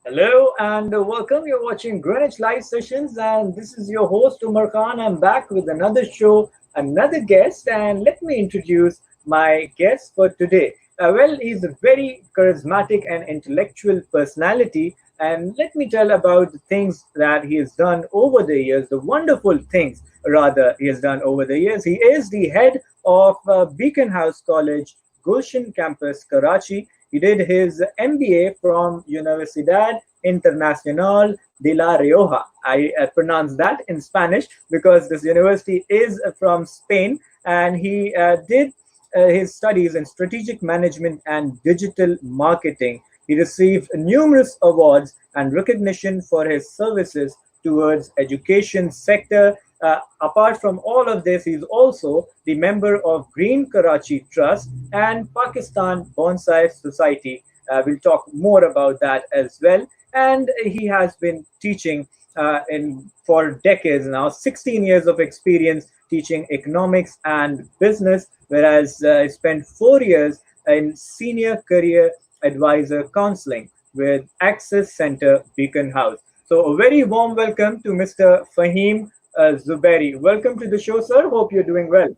Hello and welcome. You're watching Greenwich Live Sessions, and this is your host Umar Khan. I'm back with another show, another guest, and let me introduce my guest for today. He's a very charismatic and intellectual personality, and let me tell about the things that he has done over the years, the wonderful things rather he has done over the years. He is the head of Beaconhouse College, Gulshan campus, Karachi. He did his MBA from Universidad Internacional de La Rioja. I pronounce that in Spanish because this university is from Spain, and he did his studies in strategic management and digital marketing. He received numerous awards and recognition for his services towards education sector. Apart from all of this, he's also the member of Green Karachi Trust and Pakistan Bonsai Society. We'll talk more about that as well. And he has been teaching in for decades now, 16 years of experience teaching economics and business, whereas he spent 4 years in senior career advisor counseling with Access Center Beaconhouse. So a very warm welcome to Mr. Fahim Zuberi. Welcome to the show, sir. Hope you're doing well.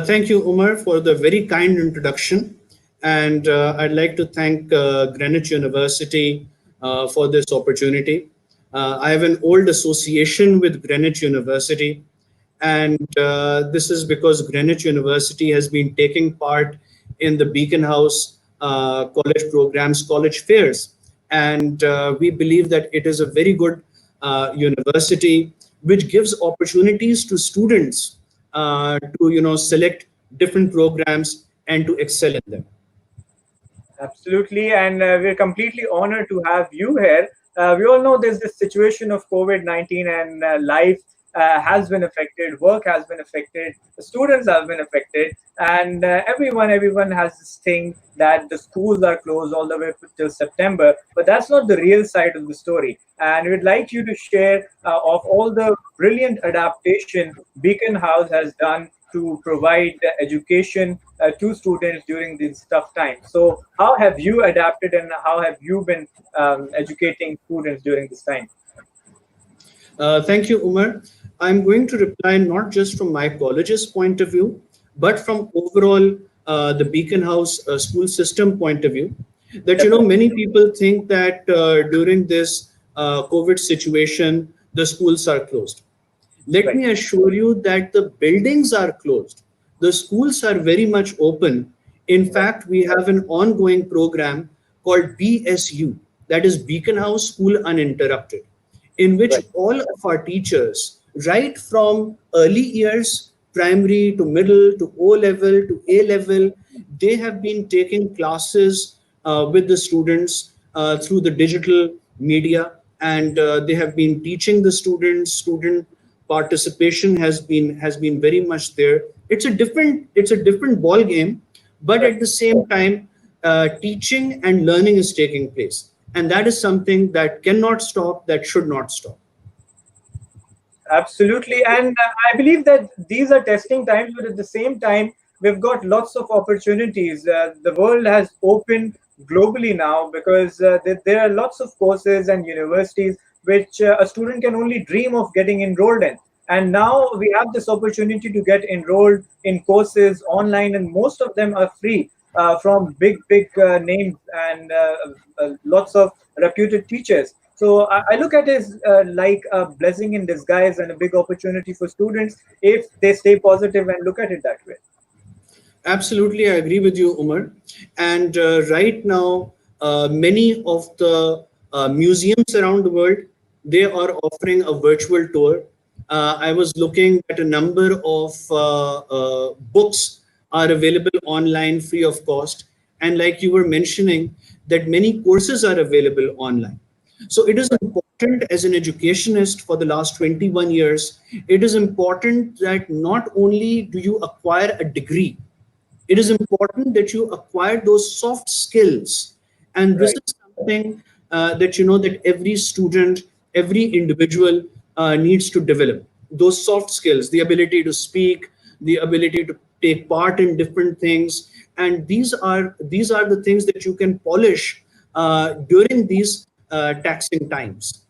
Thank you, Umar, for the very kind introduction. And I'd like to thank Greenwich University for this opportunity. I have an old association with Greenwich University, and this is because Greenwich University has been taking part in the Beacon House college programs, college fairs. And we believe that it is a very good university which gives opportunities to students to select different programs and to excel in them. Absolutely, and we're completely honored to have you here. We all know there's this situation of COVID-19, and life has been affected, work has been affected, the students have been affected, and everyone has this thing that the schools are closed all the way till September. But that's not the real side of the story. And we'd like you to share of all the brilliant adaptation Beacon House has done to provide education to students during these tough times. So, how have you adapted, and how have you been educating students during this time? Thank you, Umar. I'm going to reply not just from my college's point of view, but from overall the Beacon House school system point of view. That Definitely. many people think that during this COVID situation, the schools are closed. Let Right. me assure you that the buildings are closed. The schools are very much open. In Right. fact, we have an ongoing program called BSU, that is Beacon House School Uninterrupted, in which Right. all of our teachers, right from early years, primary to middle to O level to A level, they have been taking classes with the students through the digital media, and they have been teaching the students. Student participation has been very much there. It's a different ball game, but Right. at the same time, teaching and learning is taking place, and that is something that cannot stop, that should not stop. Absolutely. And I believe that these are testing times, but at the same time, we've got lots of opportunities. The world has opened globally now because there are lots of courses and universities which a student can only dream of getting enrolled in. And now we have this opportunity to get enrolled in courses online, and most of them are free from big names and lots of reputed teachers. So I look at it as like a blessing in disguise and a big opportunity for students if they stay positive and look at it that way. Absolutely, I agree with you, Umar. And right now, many of the museums around the world, they are offering a virtual tour. I was looking at a number of books are available online free of cost, and like you were mentioning, that many courses are available online. So it is important as an educationist for the last 21 years. It is important that not only do you acquire a degree, it is important that you acquire those soft skills, and this Right. is something that every student, every individual needs to develop those soft skills, the ability to speak, the ability to take part in different things, and these are the things that you can polish during these taxing times.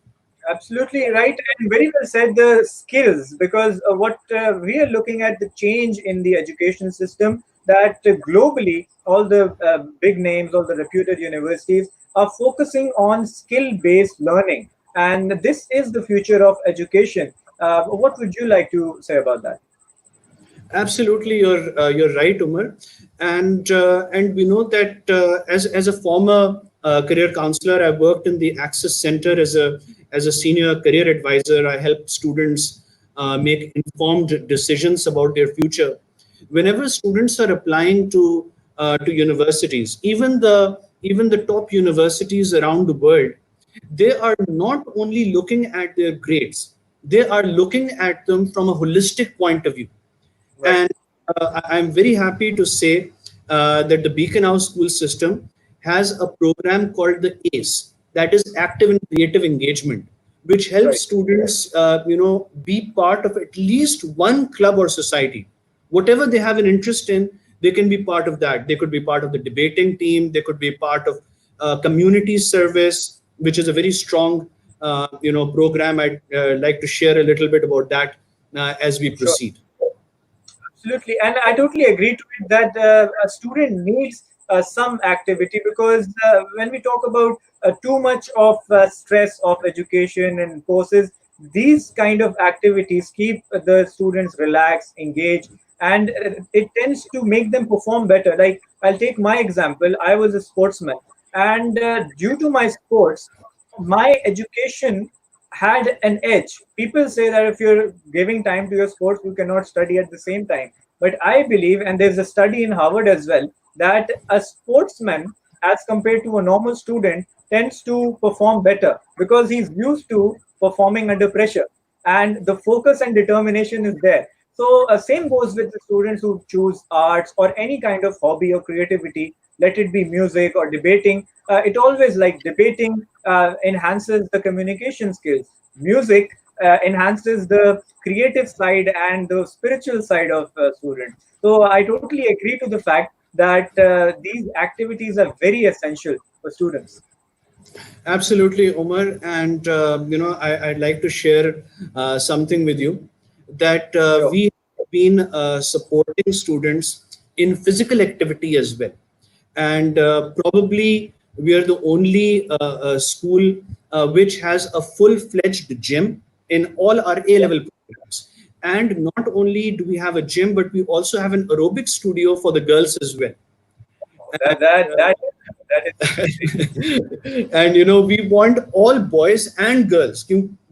Absolutely right, and very well said. The skills, because what we are looking at the change in the education system, that globally all the big names, all the reputed universities are focusing on skill-based learning, and this is the future of education. What would you like to say about that? Absolutely, you're right, Umar, and we know that as a former career counselor, I worked in the Access Center as a senior career advisor. I help students make informed decisions about their future. Whenever students are applying to universities, even the top universities around the world, they are not only looking at their grades; they are looking at them from a holistic point of view. Right, And I'm very happy to say that the Beaconhouse school system has a program called the ACE, that is Active and Creative Engagement, which helps right, students, be part of at least one club or society. Whatever they have an interest in, they can be part of that. They could be part of the debating team. They could be part of community service, which is a very strong, program. I'd like to share a little bit about that as we sure. proceed. Absolutely, and I totally agree to it that a student needs some activity, because when we talk about too much of stress of education and courses, these kind of activities keep the students relaxed, engaged, and it tends to make them perform better. Like, I'll take my example. I was a sportsman, and due to my sports, my education had an edge. People say that if you're giving time to your sports, you cannot study at the same time. But I believe, and there's a study in Harvard as well, that a sportsman, as compared to a normal student, tends to perform better because he's used to performing under pressure, and the focus and determination is there. So, same goes with the students who choose arts or any kind of hobby or creativity, let it be music or debating. It always, like debating, enhances the communication skills. Music enhances the creative side and the spiritual side of students. So I totally agree to the fact that these activities are very essential for students. Absolutely, Omar. And I'd like to share something with you that Sure. we have been supporting students in physical activity as well. And probably we are the only school which has a full-fledged gym in all our Yeah. A-level programs. And not only do we have a gym, but we also have an aerobic studio for the girls as well. That is amazing. And we want all boys and girls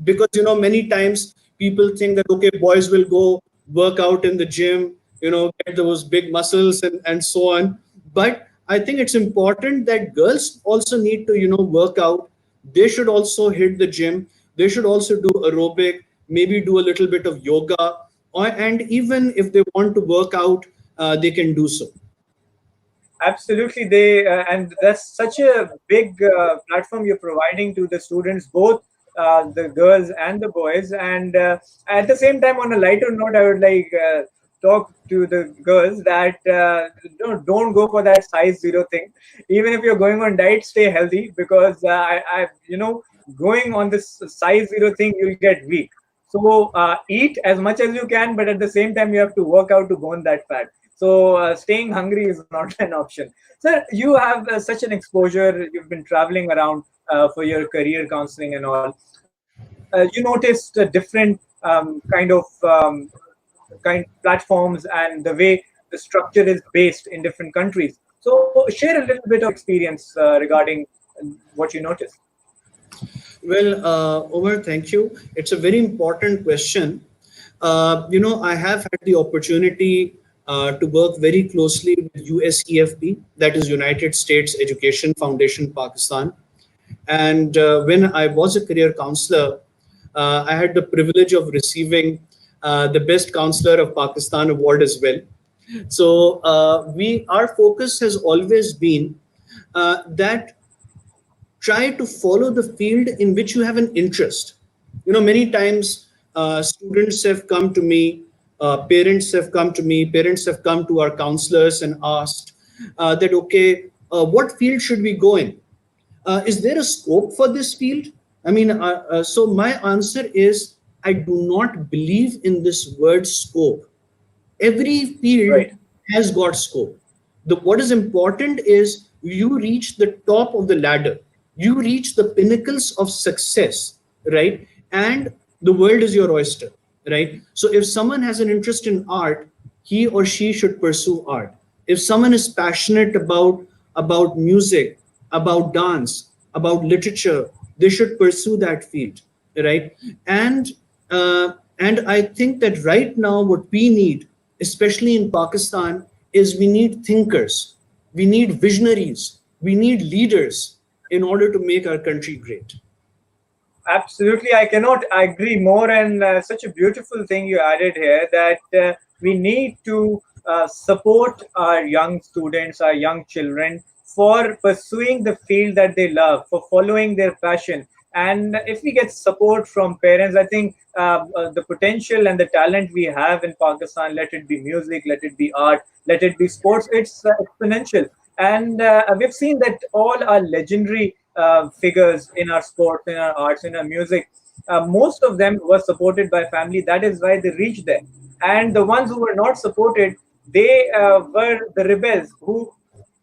because many times people think that okay, boys will go work out in the gym, get those big muscles and so on. But I think it's important that girls also need to work out. They should also hit the gym. They should also do aerobic, maybe do a little bit of yoga, and even if they want to work out, they can do so. Absolutely, they and that's such a big platform you're providing to the students, both the girls and the boys. And at the same time, on a lighter note, I would like talk to the girls that don't go for that size zero thing. Even if you're going on diet, stay healthy, because going on this size zero thing, you'll get weak. So eat as much as you can, but at the same time, you have to work out to burn that fat. So staying hungry is not an option. Sir, you have such an exposure. You've been traveling around for your career counseling and all. You noticed different kind platforms and the way the structure is based in different countries. So share a little bit of experience regarding what you noticed. Well, Omar, thank you. It's a very important question. I have had the opportunity to work very closely with USEFP, that is United States Education Foundation Pakistan. And when I was a career counselor, I had the privilege of receiving the Best Counselor of Pakistan award as well. So our focus has always been that try to follow the field in which you have an interest. Many times students have come to me, parents have come to our counselors and asked that, okay, what field should we go in? Is there a scope for this field? I mean, so my answer is I do not believe in this word scope. Every field Right. has got scope. What is important is you reach the top of the ladder, you reach the pinnacles of success, right? And the world is your oyster, right? So if someone has an interest in art, he or she should pursue art. If someone is passionate about music, about dance, about literature, they should pursue that field, right? And and I think that right now what we need, especially in Pakistan, is we need thinkers, we need visionaries, we need leaders in order to make our country great. Absolutely, I cannot agree more. And such a beautiful thing you added here, that we need to support our young students, our young children, for pursuing the field that they love, for following their passion. And if we get support from parents, I think the potential and the talent we have in Pakistan, let it be music, let it be art, let it be sports, it's exponential. And we've seen that all our legendary figures in our sports, in our arts, in our music, most of them were supported by family. That is why they reached there. And the ones who were not supported, they were the rebels who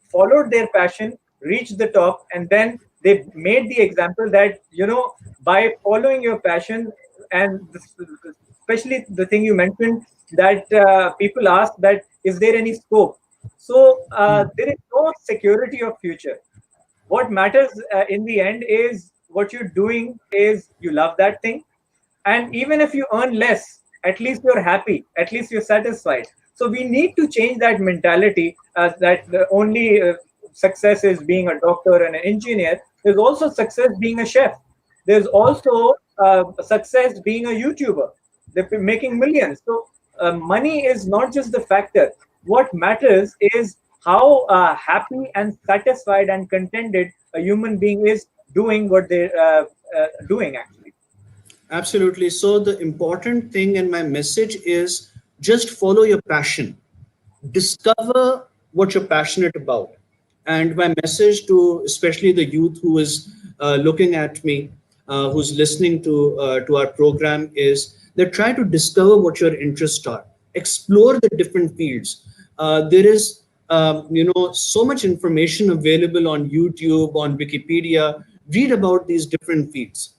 followed their passion, reached the top, and then they made the example that, by following your passion, and especially the thing you mentioned, that people ask that, is there any scope? So there is no security of future. What matters in the end is what you're doing is you love that thing, and even if you earn less, at least you're happy, at least you're satisfied. So we need to change that mentality, that the only success is being a doctor and an engineer. There's also success being a chef. There's also success being a YouTuber. They're making millions. So money is not just the factor. What matters is how happy and satisfied and contented a human being is doing what they're doing, actually. Absolutely. So the important thing and my message is just follow your passion. Discover what you're passionate about. And my message to especially the youth who is looking at me, who's listening to our program, is that try to discover what your interests are. Explore the different fields. There is so much information available on YouTube, on Wikipedia. Read about these different fields.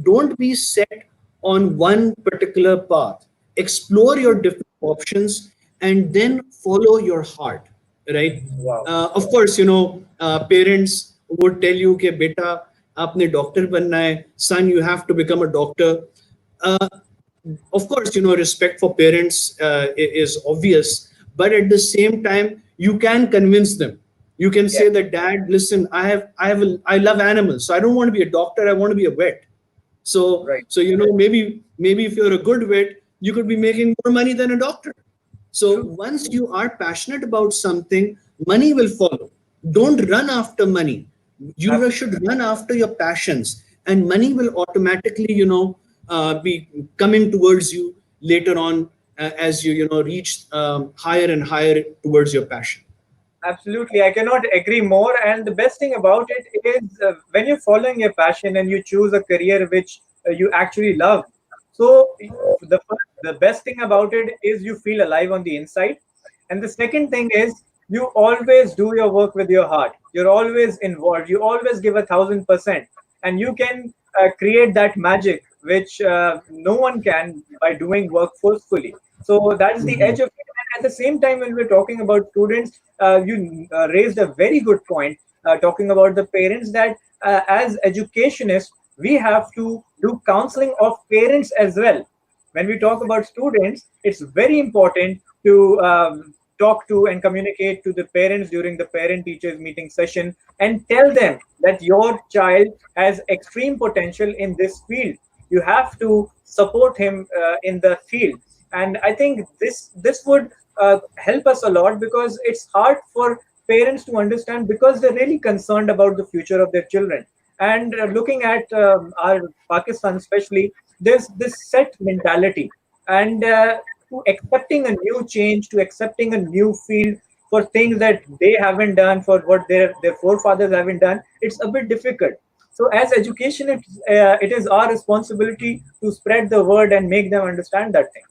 Don't be set on one particular path. Explore your different options and then follow your heart, right? Wow. Of course, parents would tell you, "Okay, beta, आपने doctor बनना है, son, you have to become a doctor." Uh, of course, respect for parents is obvious, but at the same time, you can convince them. You can Yes. say that, "Dad, listen, I love animals, so I don't want to be a doctor. I want to be a vet." Right. Maybe if you're a good vet, you could be making more money than a doctor. So True. once you are passionate about something, money will follow. Don't run after money. You Absolutely. should run after your passions, and money will automatically, be coming towards you later on as you reach higher and higher towards your passion. Absolutely, I cannot agree more. And the best thing about it is, when you're following your passion and you choose a career which you actually love. So the best thing about it is you feel alive on the inside. And the second thing is, you always do your work with your heart. You're always involved. You always give 1,000%, and you can create that magic which no one can by doing work forcefully. So that is the Mhm. edge of it. And at the same time, when we're talking about students, you raised a very good point, talking about the parents, that as educationists, we have to do counseling of parents as well. When we talk about students, it's very important to talk to and communicate to the parents during the parent teachers meeting session, and tell them that your child has extreme potential in this field. You have to support him in the field. And I think this would help us a lot, because it's hard for parents to understand, because they're really concerned about the future of their children. And looking at our Pakistan especially, there's this set mentality, and to accepting a new change, to accepting a new field, for things that they haven't done, for what their forefathers haven't done, it's a bit difficult. So as education, it is our responsibility to spread the word and make them understand that thing.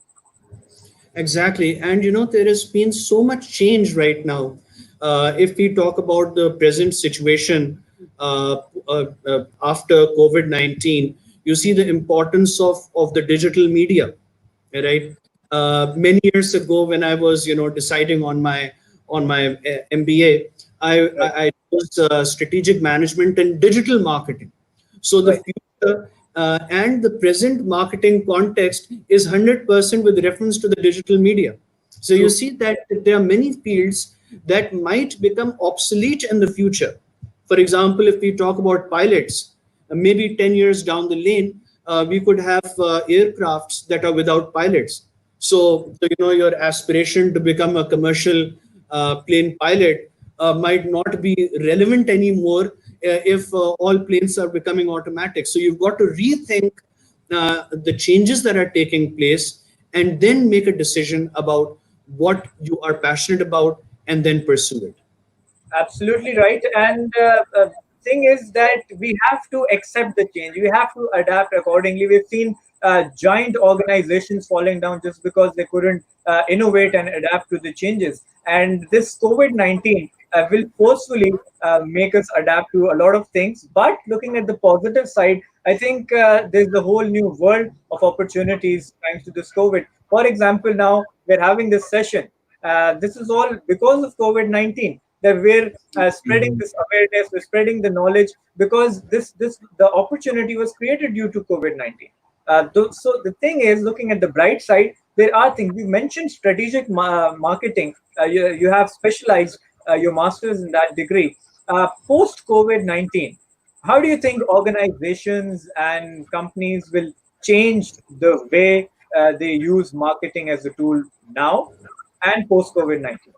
Exactly. And there has been so much change right now. If we talk about the present situation after COVID-19, you see the importance of the digital media, right? Many years ago, when I was, deciding on my MBA, Right. I chose strategic management and digital marketing. So the Right. future and the present marketing context is 100% with reference to the digital media. So you True. see that there are many fields that might become obsolete in the future. For example, if we talk about pilots, maybe 10 years down the lane, we could have aircrafts that are without pilots. So your aspiration to become a commercial plane pilot might not be relevant anymore if all planes are becoming automatic. So you've got to rethink the changes that are taking place and then make a decision about what you are passionate about and then pursue it. Absolutely right. And thing is that we have to accept the change. We have to adapt accordingly. We've seen giant organizations falling down just because they couldn't innovate and adapt to the changes. And this COVID-19 will forcefully make us adapt to a lot of things. But looking at the positive side, I think there's a whole new world of opportunities thanks to this COVID. For example, now we're having this session. This is all because of COVID-19, that we're spreading Mhm. this awareness, we're spreading the knowledge, because this the opportunity was created due to COVID-19. So the thing is, looking at the bright side, there are things. We mentioned strategic marketing. You have specialized your master's in that degree. Post COVID-19, how do you think organizations and companies will change the way they use marketing as a tool now and post COVID-19?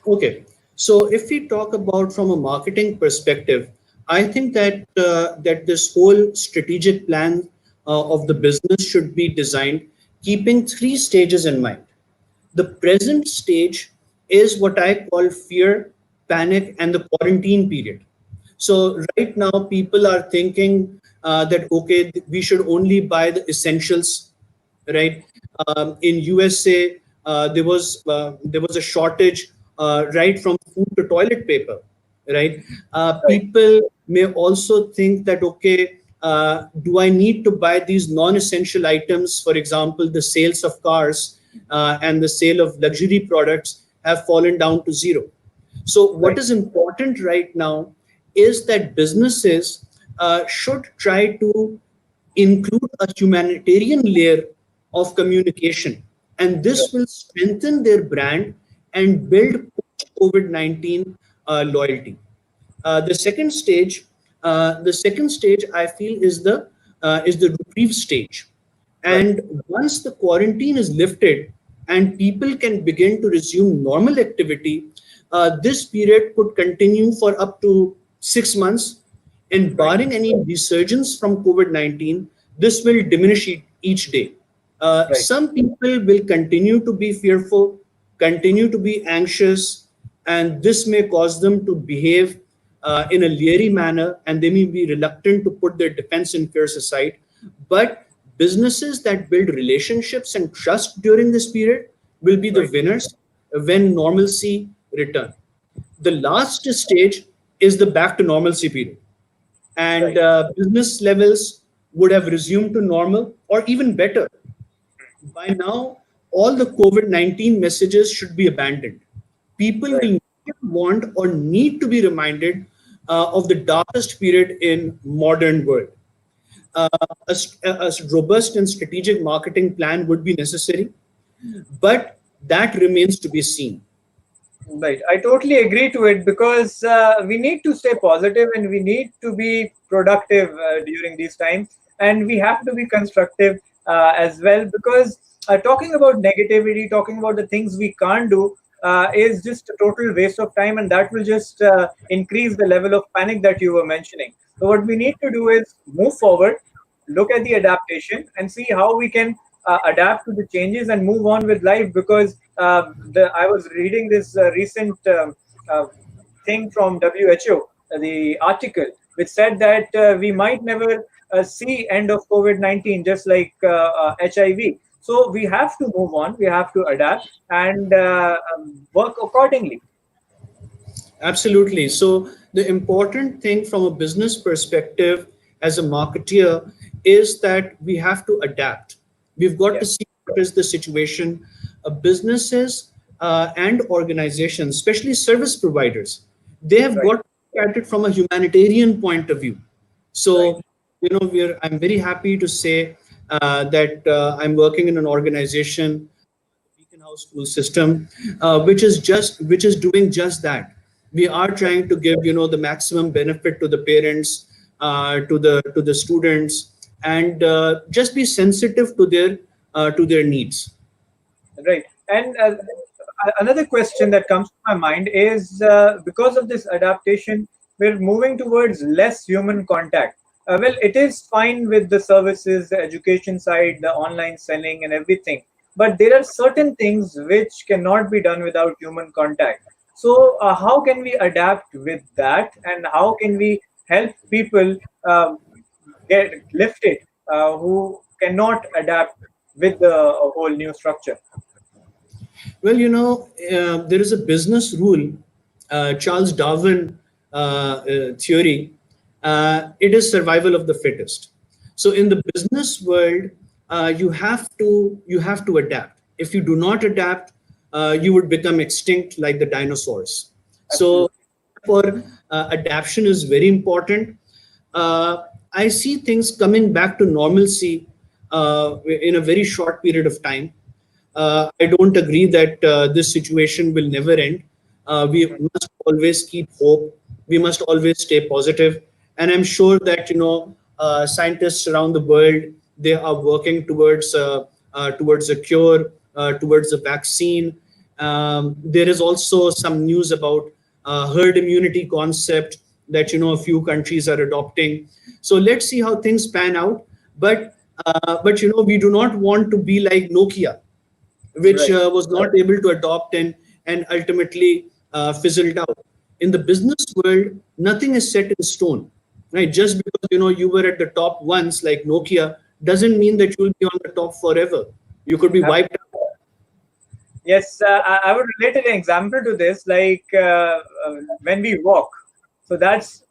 Okay, so if we talk about from a marketing perspective, I think that this whole strategic plan of the business should be designed keeping three stages in mind. The present stage is what I call fear, panic, and the quarantine period. So right now, people are thinking that okay, we should only buy the essentials, right? In USA, there was a shortage right from food to toilet paper, right? Right. People may also think that okay, do I need to buy these non-essential items? For example, the sales of cars and the sale of luxury products have fallen down to zero. So, what Right. is important right now is that businesses should try to include a humanitarian layer of communication, and Right. this will strengthen their brand and build post COVID 19 loyalty. The second stage I feel is the reprieve stage. Right. And once the quarantine is lifted and people can begin to resume normal activity, this period could continue for up to 6 months. And Right. barring any resurgence from COVID 19, this will diminish each day. Right. Some people will continue to be fearful, continue to be anxious, and this may cause them to behave in a leery manner, and they may be reluctant to put their defense and fears aside. But businesses that build relationships and trust during this period will be the Right. winners when normalcy return. The last stage is the back to normalcy period, and Right. business levels would have resumed to normal or even better. By now, all the COVID 19 messages should be abandoned. People Right. will not want or need to be reminded of the darkest period in modern world. Uh, a robust and strategic marketing plan would be necessary, but that remains to be seen. Right. I totally agree to it, because we need to stay positive and we need to be productive during these times, and we have to be constructive as well, because talking about negativity, talking about the things we can't do, is just a total waste of time, and that will just increase the level of panic that you were mentioning. So what we need to do is move forward, look at the adaptation, and see how we can adapt to the changes and move on with life, because I was reading this recent uh, thing from WHO, the article, which said that we might never see end of COVID-19, just like HIV. So we have to move on. We have to adapt and work accordingly. Absolutely. So the important thing from a business perspective as a marketeer is that we have to adapt. We've got Yeah, to see what is the situation. Businesses and organizations, especially service providers, they have right, got to look at it from a humanitarian point of view. right, So, I'm very happy to say that I'm working in an organization, Beaconhouse school system, which is doing just that. We are trying to give the maximum benefit to the parents, to the students, and just be sensitive to their needs. right. And another question that comes to my mind is because of this adaptation, we're moving towards less human contact. Well, it is fine with the services, the education side, the online selling, and everything. But there are certain things which cannot be done without human contact. So, how can we adapt with that, and how can we help people get lifted who cannot adapt with the whole new structure? Well, there is a business rule, Charles Darwin theory. It is survival of the fittest. So in the business world, you have to adapt. If you do not adapt, you would become extinct like the dinosaurs. So, Absolutely. for adaptation is very important. I see things coming back to normalcy in a very short period of time. I don't agree that this situation will never end. We Mhm. must always keep hope. We must always stay positive. And I'm sure that scientists around the world, they are working towards a cure, towards a vaccine. There is also some news about herd immunity concept that a few countries are adopting. So let's see how things pan out. But we do not want to be like Nokia, which Right. was not able to adopt and ultimately fizzled out. In the business world, nothing is set in stone, right? Just because you were at the top once, like Nokia, doesn't mean that you'll be on the top forever. You could be wiped out. Yes, I would relate an example to this, like when we walk. So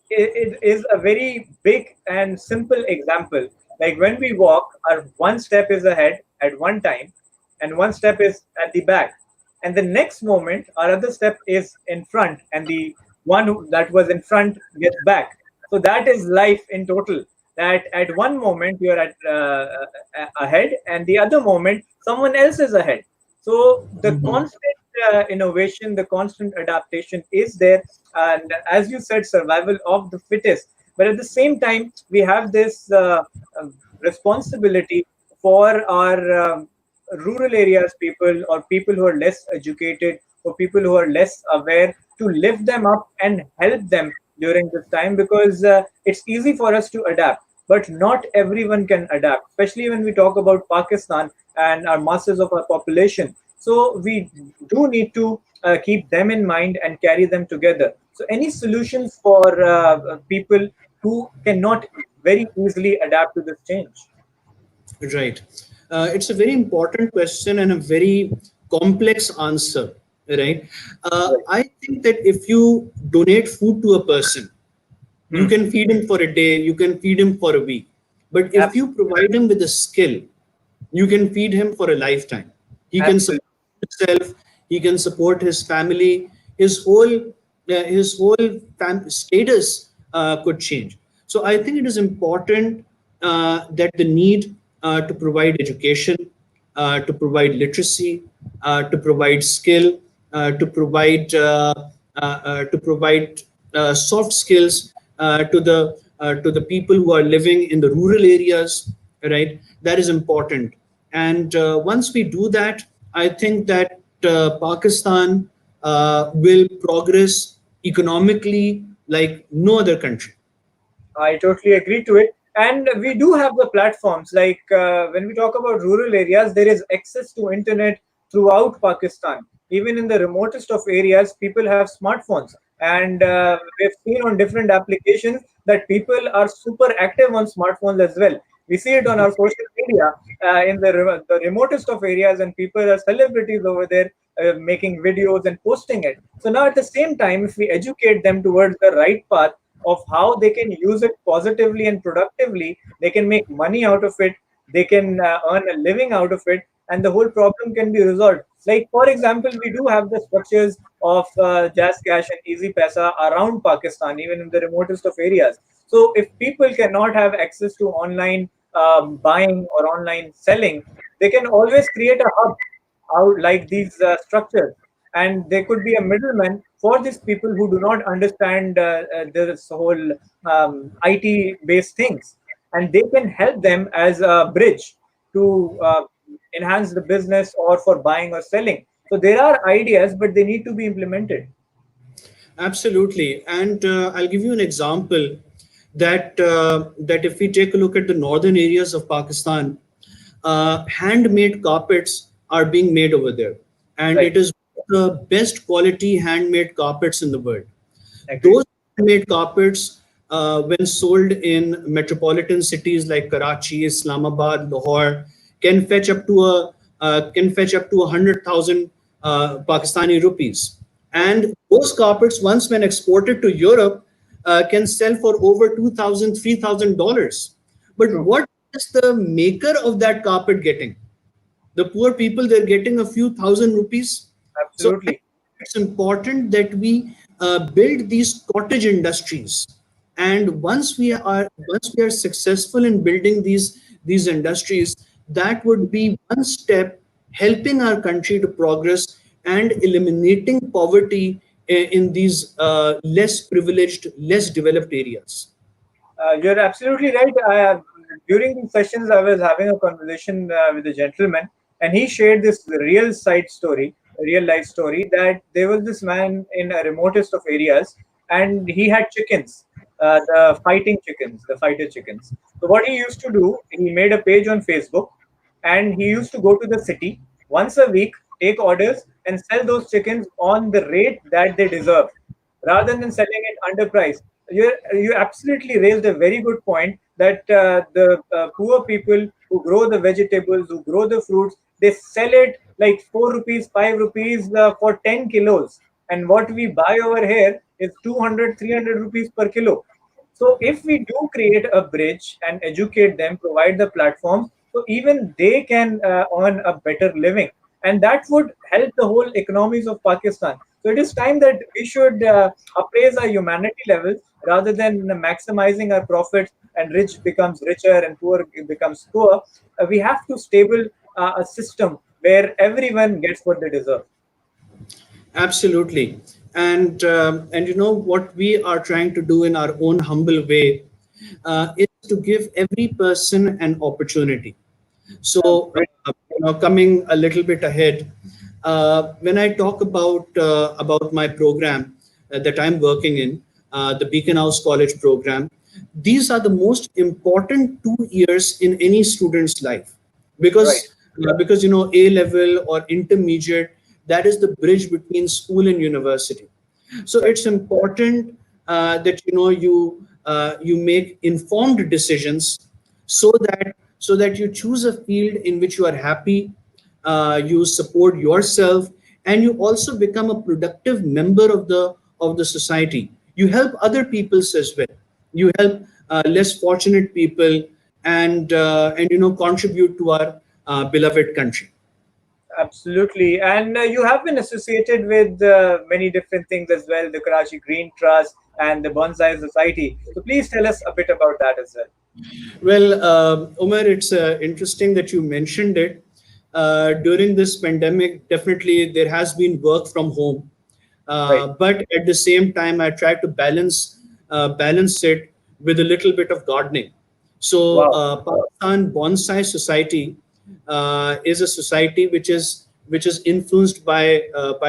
it is a very big and simple example. Like when we walk, our one step is ahead at one time, and one step is at the back, and the next moment our other step is in front, and the that was in front gets back. So that is life in total. That at one moment you're at ahead, and the other moment someone else is ahead. So the constant innovation, the constant adaptation is there, and as you said, survival of the fittest. But at the same time, we have this responsibility for our rural areas people, or people who are less educated, or people who are less aware, to lift them up and help them during this time, because it's easy for us to adapt, but not everyone can adapt, especially when we talk about Pakistan and our masses of our population. So we do need to keep them in mind and carry them together. So any solutions for people who cannot very easily adapt to this change? Right. It's a very important question and a very complex answer, right? Right. I think that if you donate food to a person, you Hmm. can feed him for a day, you can feed him for a week. But if you Absolutely. provide him with a skill, you can feed him for a lifetime. He can support Absolutely. himself, he can support his family, his whole status could change. So I think it is important that the need to provide education, to provide literacy, to provide skill, to provide soft skills to the people who are living in the rural areas, right? That is important. And once we do that, I think that Pakistan will progress economically like no other country. I totally agree to it. And we do have the platforms, like when we talk about rural areas, there is access to internet throughout Pakistan. Even in the remotest of areas, people have smartphones, and we've seen on different applications that people are super active on smartphones as well. We see it on our social media in the remotest of areas, and people are celebrities over there making videos and posting it. So now, at the same time, if we educate them towards the right path of how they can use it positively and productively, they can make money out of it, they can earn a living out of it, and the whole problem can be resolved. Like, for example, we do have the structures of Jazz Cash and Easy Paisa around Pakistan, even in the remotest of areas. So if people cannot have access to online buying or online selling, they can always create a hub out like these structures, and there could be a middleman for these people who do not understand this whole IT based things, and they can help them as a bridge to enhance the business or for buying or selling. So there are ideas, but they need to be implemented. Absolutely, and I'll give you an example that if we take a look at the northern areas of Pakistan, handmade carpets are being made over there, and Right. it is the best quality handmade carpets in the world. Agree. Those handmade carpets, when sold in metropolitan cities like Karachi, Islamabad, Lahore, can fetch up to a 100,000 Pakistani rupees. And those carpets, once when exported to Europe, can sell for over 2,000, $3,000. But True. what is the maker of that carpet getting? The poor people, they're getting a few thousand rupees. So I think Absolutely. it's important that we build these cottage industries, and once we are successful in building these industries, that would be one step helping our country to progress and eliminating poverty in these less privileged, less developed areas. You're absolutely right. During the sessions, I was having a conversation with a gentleman, and he shared this real life story, that there was this man in a remotest of areas, and he had chickens, the fighter chickens. So what he used to do, he made a page on Facebook, and he used to go to the city once a week, take orders, and sell those chickens on the rate that they deserve, rather than selling it underpriced. You absolutely raised a very good point that the poor people who grow the vegetables, who grow the fruits, they sell it like 4 rupees, 5 rupees for 10 kilos. And what we buy over here is 200, 300 rupees per kilo. So if we do create a bridge and educate them, provide the platforms, so even they can earn a better living, and that would help the whole economies of Pakistan. So it is time that we should appraise our humanity levels rather than maximizing our profits, and rich becomes richer and poor becomes poor. We have to stable a system where everyone gets what they deserve. Absolutely. And you know what we are trying to do in our own humble way is to give every person an opportunity. So, Great. coming a little bit ahead, when I talk about my program that I'm working in, the Beaconhouse College program, these are the most important 2 years in any student's life, Right. because A level or intermediate, that is the bridge between school and university. So Right. it's important that you make informed decisions, so that you choose a field in which you are happy, you support yourself, and you also become a productive member of the society. You help other peoples as well. You help less fortunate people, and contribute to our beloved country. Absolutely. And you have been associated with many different things as well, the Karachi Green Trust and the Bonsai Society. So please tell us a bit about that as well. Well, Umar, it's interesting that you mentioned it. During this pandemic, definitely there has been work from home, Right. but at the same time, I try to balance it with a little bit of gardening. So, Wow. Pakistan Bonsai Society is a society which is influenced by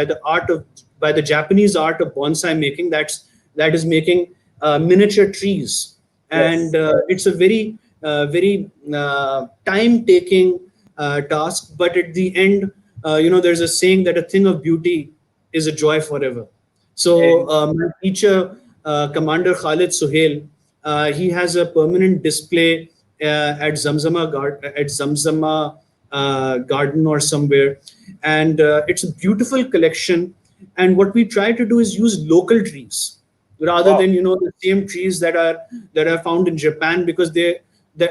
the Japanese art of bonsai making. That is making miniature trees, and Yes. it's a very time taking task, but at the end there's a saying that a thing of beauty is a joy forever. So And my teacher, Commander Khalid Suhail, he has a permanent display at Zamzama Garden or somewhere, and it's a beautiful collection. And what we try to do is use local trees rather wow, than the same trees that are found in Japan, because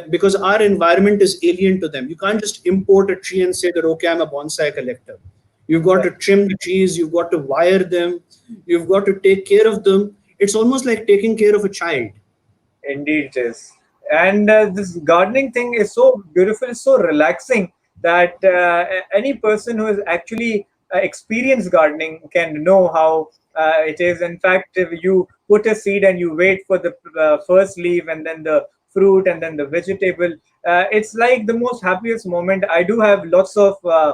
because our environment is alien to them. You can't just import a tree and say that, okay, I'm a bonsai collector. You've got right. to trim the trees, you've got to wire them, you've got to take care of them. It's almost like taking care of a child. Indeed, it is. And this gardening thing is so beautiful, so relaxing that any person who has actually experienced gardening can know how it is. In fact, if you put a seed and you wait for the first leaf and then the fruit and then the vegetable, it's like the most happiest moment. I do have lots of uh,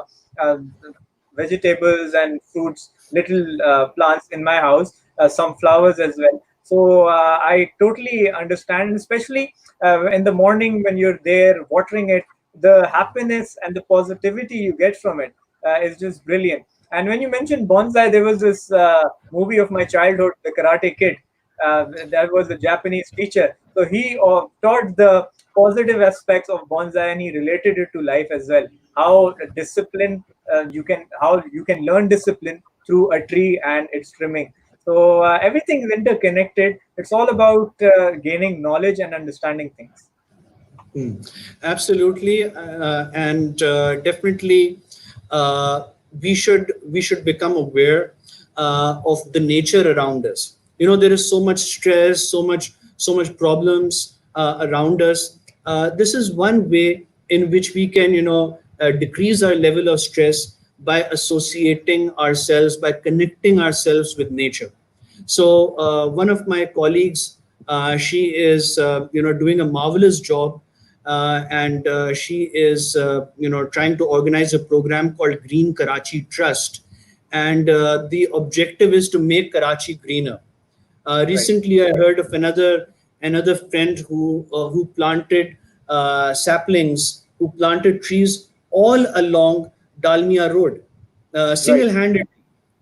vegetables and fruits, little plants in my house, some flowers as well. So I totally understand, especially in the morning when you're there watering it, the happiness and the positivity you get from it is just brilliant. And when you mentioned bonsai, there was this movie of my childhood, The Karate Kid. That was a Japanese teacher. So he taught the positive aspects of bonsai and he related it to life as well. How discipline how you can learn discipline through a tree and its trimming. So everything is interconnected. It's all about gaining knowledge and understanding things. Hmm. Absolutely, and definitely, uh, we should become aware of the nature around us. There is so much stress, so much problems around us. This is one way in which we can, decrease our level of stress by associating ourselves, by connecting ourselves with nature. So one of my colleagues, she is doing a marvelous job, and she is trying to organize a program called Green Karachi Trust, and the objective is to make Karachi greener. Right, Recently, I heard of another friend who planted saplings, who planted trees all along Dalmia Road, right. single-handedly,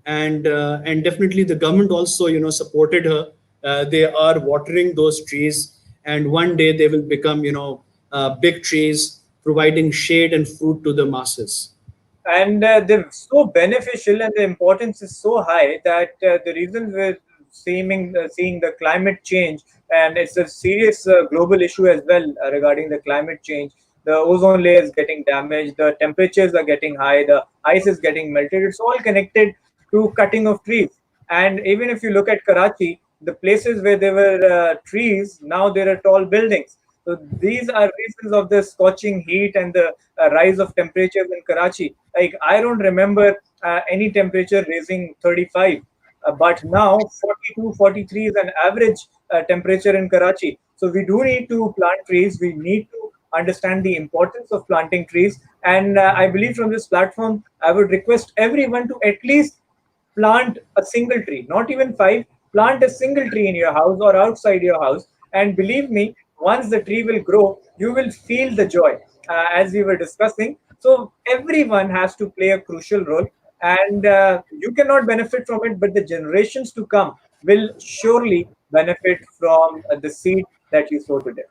and definitely the government also supported her. They are watering those trees, and one day they will become big trees, providing shade and fruit to the masses. And they're so beneficial and the importance is so high that the reason we're seeing the climate change, and it's a serious global issue as well regarding the climate change. The ozone layer is getting damaged, the temperatures are getting high, the ice is getting melted. It's all connected to cutting of trees. And even if you look at Karachi, the places where there were trees, now there are tall buildings. So these are reasons of the scorching heat and the rise of temperatures in Karachi. Like I don't remember any temperature raising 35, but now 42, 43 is an average temperature in Karachi. So we do need to plant trees. We need to understand the importance of planting trees. And I believe from this platform, I would request everyone to at least plant a single tree, not even five, plant a single tree in your house or outside your house. And believe me, once the tree will grow, you will feel the joy as we were discussing. So everyone has to play a crucial role, and you cannot benefit from it, but the generations to come will surely benefit from the seed that you sow today.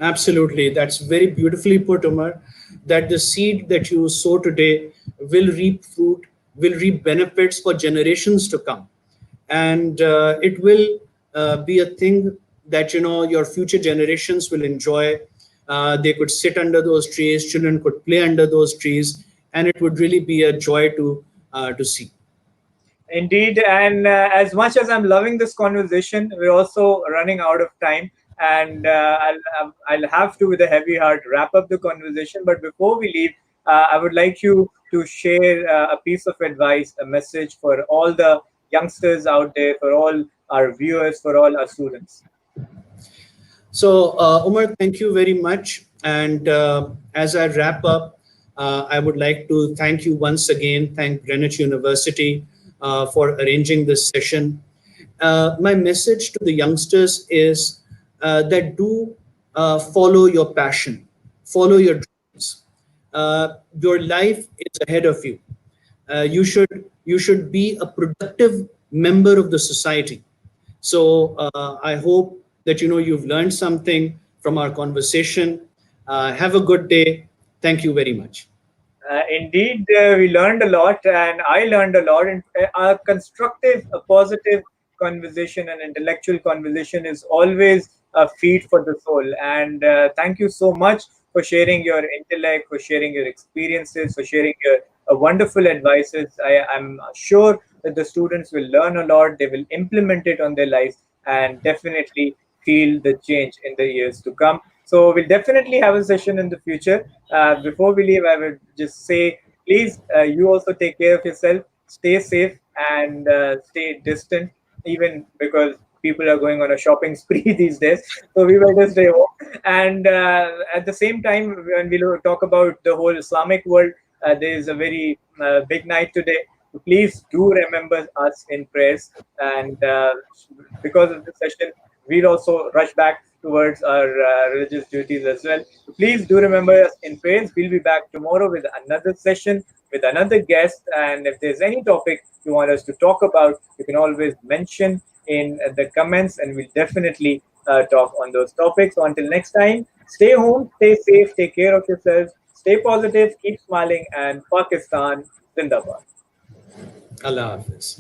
Absolutely. That's very beautifully put, Umar. That the seed that you sow today will reap fruit, will reap benefits for generations to come. And it will be a thing that, your future generations will enjoy. They could sit under those trees, children could play under those trees, and it would really be a joy to see. Indeed, and as much as I'm loving this conversation, we're also running out of time, and I'll have to, with a heavy heart, wrap up the conversation. But before we leave, I would like you to share a piece of advice, a message for all the youngsters out there, for all our viewers, for all our students. So, Umar, thank you very much. And as I wrap up, I would like to thank you once again, thank Greenwich University for arranging this session. My message to the youngsters is that do follow your passion, follow your dreams. your life is ahead of you. You should be a productive member of the society. So I hope that you've learned something from our conversation. Have a good day. Thank you very much. Indeed, we learned a lot, and I learned a lot. And a constructive, a positive conversation and intellectual conversation is always a feed for the soul. And thank you so much for sharing your intellect, for sharing your experiences, for sharing your wonderful advices. I'm sure that the students will learn a lot, they will implement it on their lives, and definitely feel the change in the years to come. So we'll definitely have a session in the future. Before we leave, I would just say, please, you also take care of yourself, stay safe, and stay distant, even because people are going on a shopping spree these days. So we better stay home. And at the same time, when we talk about the whole Islamic world, there is a very big night today. So please do remember us in prayers. And because of this session, we'll also rush back towards our religious duties as well. So please do remember us in prayers. We'll be back tomorrow with another session with another guest. And if there's any topic you want us to talk about, you can always mention in the comments, and we'll definitely talk on those topics. So until next time, stay home, stay safe, take care of yourselves, stay positive, keep smiling, and Pakistan Zindabad. Allah Hafiz.